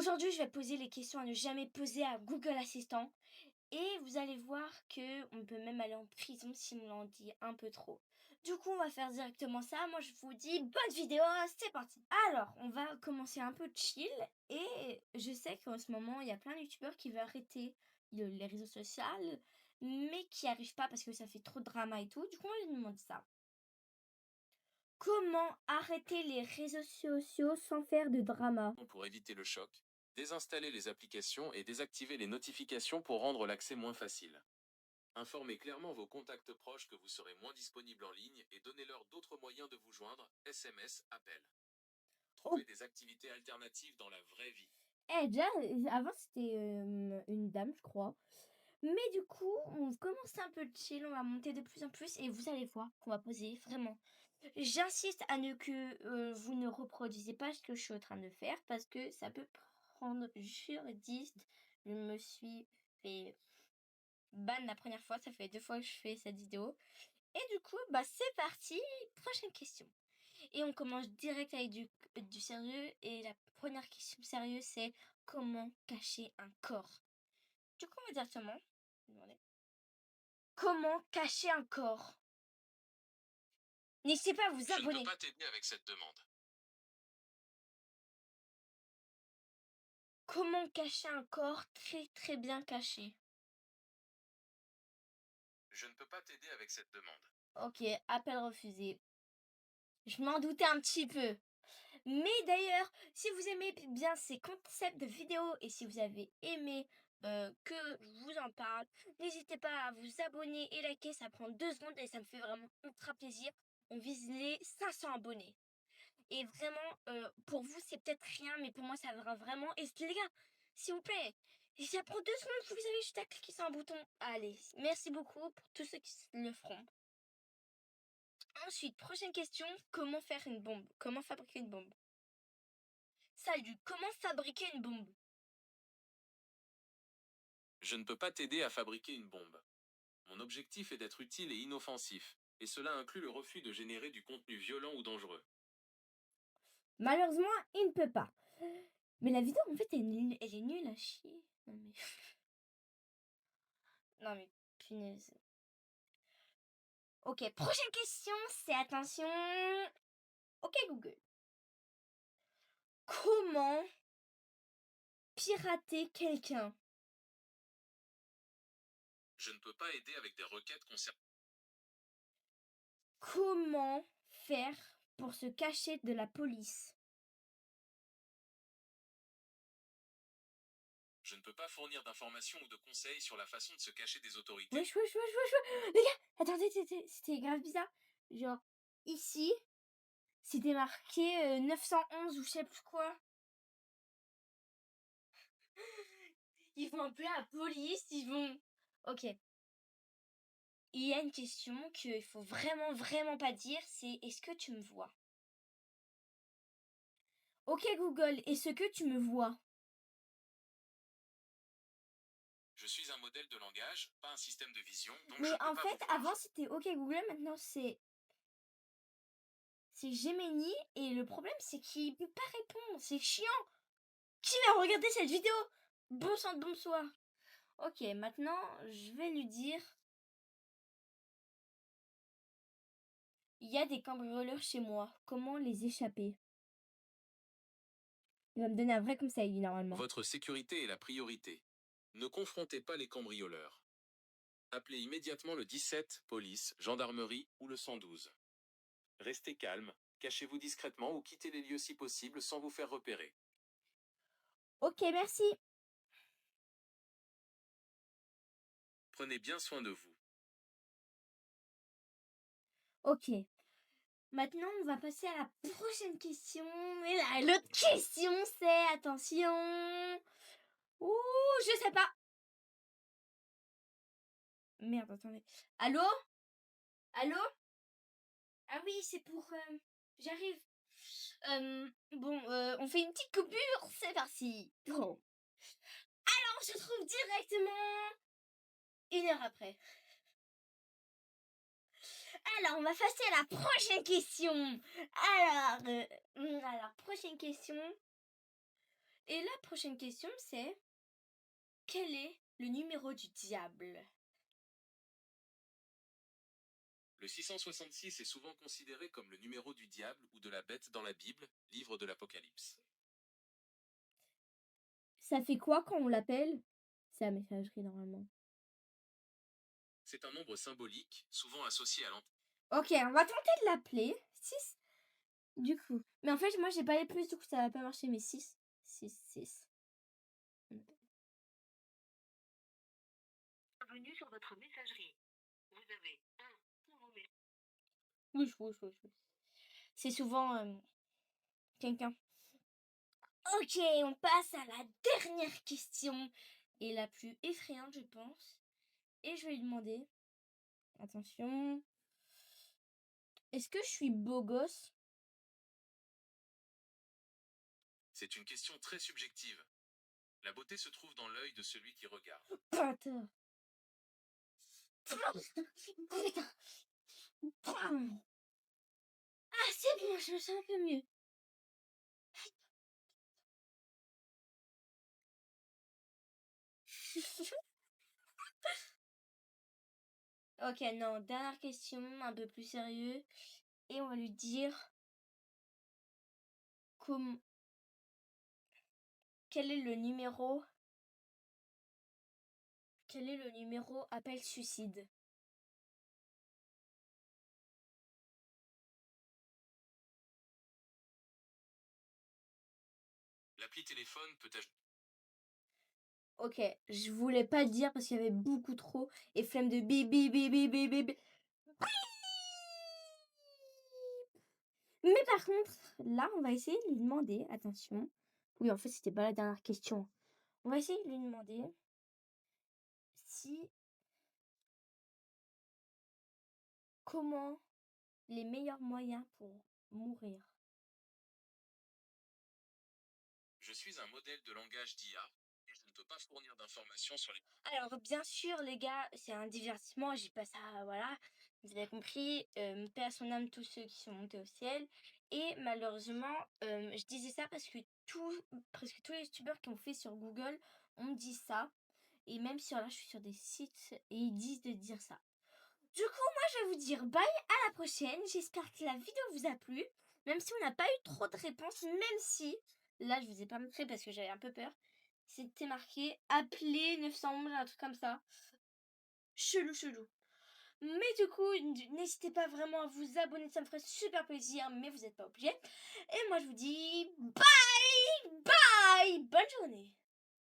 Aujourd'hui, je vais poser les questions à ne jamais poser à Google Assistant et vous allez voir que on peut même aller en prison si on en dit un peu trop. Du coup, on va faire directement ça. Moi, je vous dis bonne vidéo, c'est parti. Alors, on va commencer un peu chill et je sais qu'en ce moment, il y a plein de youtubeurs qui veulent arrêter les réseaux sociaux, mais qui n'y arrivent pas parce que ça fait trop de drama et tout. Du coup, on lui demande ça. Comment arrêter les réseaux sociaux sans faire de drama? Pour éviter le choc, désinstaller les applications et désactiver les notifications pour rendre l'accès moins facile. Informez clairement vos contacts proches que vous serez moins disponible en ligne et donnez-leur d'autres moyens de vous joindre, SMS, appel. Trouvez des activités alternatives dans la vraie vie. Déjà, avant c'était, une dame, je crois. Mais du coup, on commence un peu chill, on va monter de plus en plus et vous allez voir qu'on va poser vraiment. J'insiste à ne que, vous ne reproduisez pas ce que je suis en train de faire parce que ça peut prendre juridique. Je me suis fait ban la première fois, ça fait 2 fois que je fais cette vidéo et du coup, bah, c'est parti, prochaine question. Et on commence direct avec du sérieux. Et la première question sérieuse, c'est comment cacher un corps? Du coup, on va directement demander comment cacher un corps? N'hésitez pas à vous Je ne peux abonner. pas t'aider avec cette demande. Comment cacher un corps très très bien caché? Je ne peux pas t'aider avec cette demande. Ok, appel refusé. Je m'en doutais un petit peu. Mais d'ailleurs, si vous aimez bien ces concepts de vidéos et si vous avez aimé que je vous en parle, n'hésitez pas à vous abonner et liker, ça prend 2 secondes et ça me fait vraiment ultra plaisir. On vise les 500 abonnés. Et vraiment, pour vous, c'est peut-être rien, mais pour moi, ça va vraiment. Et les gars, s'il vous plaît, si ça prend 2 secondes, vous avez juste à cliquer sur un bouton. Allez, merci beaucoup pour tous ceux qui le feront. Ensuite, prochaine question, comment faire une bombe? Comment fabriquer une bombe? Salut, comment fabriquer une bombe? Je ne peux pas t'aider à fabriquer une bombe. Mon objectif est d'être utile et inoffensif, et cela inclut le refus de générer du contenu violent ou dangereux. Malheureusement, il ne peut pas. Mais la vidéo, en fait, elle est nulle à chier. Non mais... Non mais, punaise. Ok, prochaine question, c'est attention. Ok Google. Comment pirater quelqu'un? Je ne peux pas aider avec des requêtes concernant. Comment faire pour se cacher de la police? Je ne peux pas fournir d'informations ou de conseils sur la façon de se cacher des autorités. Wesh, wesh, wesh, wesh, wesh. Les gars, attendez, c'était grave bizarre. Genre, ici, c'était marqué 911 ou je sais plus quoi. Ils vont appeler la police, ils vont... Ok. Il y a une question qu'il faut vraiment, vraiment pas dire, c'est est-ce que tu me vois? Ok Google, est-ce que tu me vois? Je suis un modèle de langage, pas un système de vision, donc je Mais ne peux en pas vous fait, voir. avant c'était ok Google, maintenant c'est Gemini et le problème c'est qu'il peut pas répondre, c'est chiant. Qui va regarder cette vidéo? Bon sang de bonsoir. Ok, maintenant je vais lui dire il y a des cambrioleurs chez moi, comment les échapper? Il va me donner un vrai conseil normalement. Votre sécurité est la priorité. Ne confrontez pas les cambrioleurs. Appelez immédiatement le 17, police, gendarmerie ou le 112. Restez calme, cachez-vous discrètement ou quittez les lieux si possible sans vous faire repérer. Ok, merci. Prenez bien soin de vous. Ok. Maintenant, on va passer à la prochaine question. Et là, l'autre question, c'est... Attention. Ouh, je sais pas. Merde, attendez. Allô? Allô? Ah oui, c'est pour... j'arrive. Bon, on fait une petite coupure. C'est parti. Bon. Alors, on se retrouve directement 1 heure après. Alors, on va passer à la prochaine question. Alors, prochaine question. Et la prochaine question, c'est quel est le numéro du diable? Le 666 est souvent considéré comme le numéro du diable ou de la bête dans la Bible, livre de l'Apocalypse. Ça fait quoi quand on l'appelle? C'est la messagerie normalement. C'est un nombre symbolique, souvent associé à Ok, on va tenter de l'appeler. 6 du coup. Mais en fait, moi, j'ai pas les plus, du coup, ça va pas marcher. Mais 6, 6, 6. Bienvenue sur votre messagerie. Vous avez un nouveau message. Oui. C'est souvent quelqu'un. Ok, on passe à la dernière question. Et la plus effrayante, je pense. Et je vais lui demander. Attention. Est-ce que je suis beau gosse? C'est une question très subjective. La beauté se trouve dans l'œil de celui qui regarde. Putain. Ah, c'est bon, je me sens un peu mieux. Ok, non, dernière question, un peu plus sérieux. Et on va lui dire quel est le numéro appel suicide? L'appli téléphone peut ajouter. Ok, je voulais pas dire parce qu'il y avait beaucoup trop et flemme de bip. Mais par contre, là, on va essayer de lui demander, attention. Oui, en fait, c'était pas la dernière question. On va essayer de lui demander si comment les meilleurs moyens pour mourir. Je suis un modèle de langage d'IA et je ne peux pas fournir d'informations sur les... Alors, bien sûr, les gars, c'est un divertissement, j'ai pas ça, voilà. Vous avez compris, paix à son âme, tous ceux qui sont montés au ciel. Et malheureusement, je disais ça parce que presque tous les youtubeurs qui ont fait sur Google ont dit ça. Et même sur là, je suis sur des sites et ils disent de dire ça. Du coup, moi, je vais vous dire bye, à la prochaine. J'espère que la vidéo vous a plu. Même si on n'a pas eu trop de réponses, même si, là, je vous ai pas montré parce que j'avais un peu peur. C'était marqué appeler 911, un truc comme ça. Chelou. Mais du coup, n'hésitez pas vraiment à vous abonner, ça me ferait super plaisir, mais vous n'êtes pas obligés. Et moi, je vous dis bye. Bonne journée.